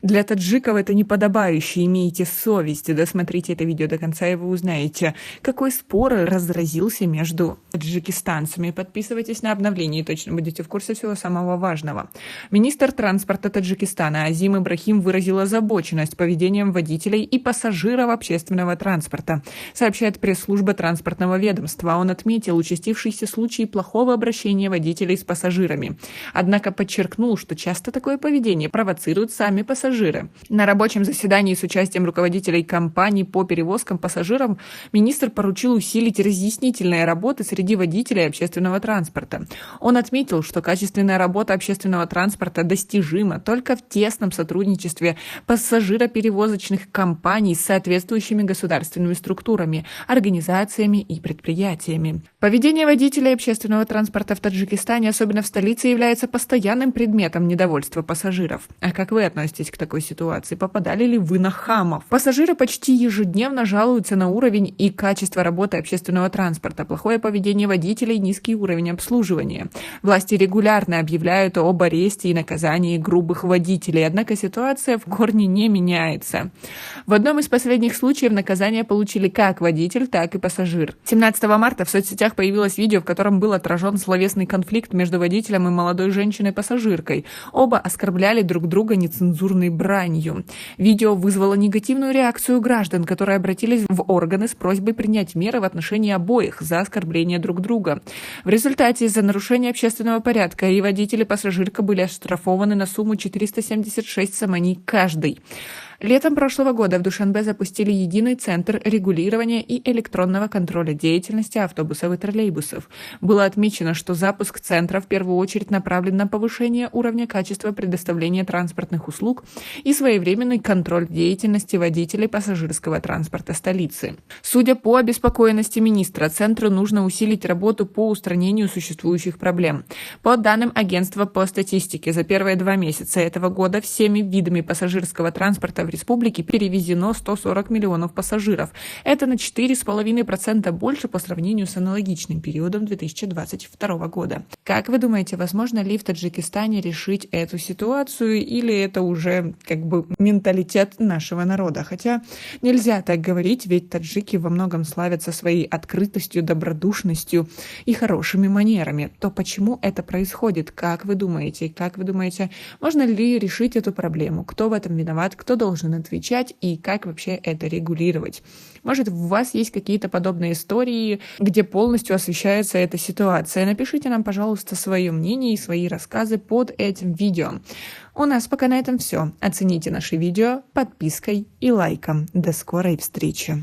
Для таджиков это неподобающе, имейте совесть. Досмотрите это видео до конца, и вы узнаете, какой спор разразился между таджикистанцами. Подписывайтесь на обновления и точно будете в курсе всего самого важного. Министр транспорта Таджикистана Азим Ибрахим выразил озабоченность поведением водителей и пассажиров общественного транспорта, сообщает пресс-служба транспортного ведомства. Он отметил участившиеся случаи плохого обращения водителей с пассажирами. Однако подчеркнул, что часто такое поведение провоцируют сами пассажиры. На рабочем заседании с участием руководителей компаний по перевозкам пассажиров министр поручил усилить разъяснительные работы среди водителей общественного транспорта. Он отметил, что качественная работа общественного транспорта достижима только в тесном сотрудничестве пассажироперевозочных компаний с соответствующими государственными структурами, организациями и предприятиями. Поведение водителей общественного транспорта в Таджикистане, особенно в столице, является постоянным предметом недовольства пассажиров. А как вы относитесь к такой ситуации? Попадали ли вы на хамов? Пассажиры почти ежедневно жалуются на уровень и качество работы общественного транспорта, плохое поведение водителей, низкий уровень обслуживания. Власти регулярно объявляют об аресте и наказании грубых водителей, однако ситуация в корне не меняется. В одном из последних случаев наказание получили как водитель, так и пассажир. 17 марта в соцсетях появилось видео, в котором был отражен словесный конфликт между водителем и молодой женщиной-пассажиркой. Оба оскорбляли друг друга нецензурной бранью. Видео вызвало негативную реакцию граждан, которые обратились в органы с просьбой принять меры в отношении обоих за оскорбление друг друга. В результате из-за нарушения общественного порядка и водитель и пассажирка были оштрафованы на сумму 476 самани каждый. Летом прошлого года в Душанбе запустили единый центр регулирования и электронного контроля деятельности автобусов и троллейбусов. Было отмечено, что запуск центра в первую очередь направлен на повышение уровня качества предоставления транспортных услуг и своевременный контроль деятельности водителей пассажирского транспорта столицы. Судя по обеспокоенности министра, центру нужно усилить работу по устранению существующих проблем. По данным агентства по статистике, за первые 2 месяца этого года всеми видами пассажирского транспорта в республике перевезено 140 миллионов пассажиров. Это на 4,5% больше по сравнению с аналогичным периодом 2022 года. Как вы думаете, возможно ли в Таджикистане решить эту ситуацию, или это уже менталитет нашего народа? Хотя нельзя так говорить, ведь таджики во многом славятся своей открытостью, добродушностью и хорошими манерами. То почему это происходит? Как вы думаете, можно ли решить эту проблему? Кто в этом виноват? Кто должен отвечать и как вообще это регулировать? Может, у вас есть какие-то подобные истории, где полностью освещается эта ситуация? Напишите нам, пожалуйста, свое мнение и свои рассказы под этим видео. У нас пока на этом все. Оцените наши видео подпиской и лайком. До скорой встречи!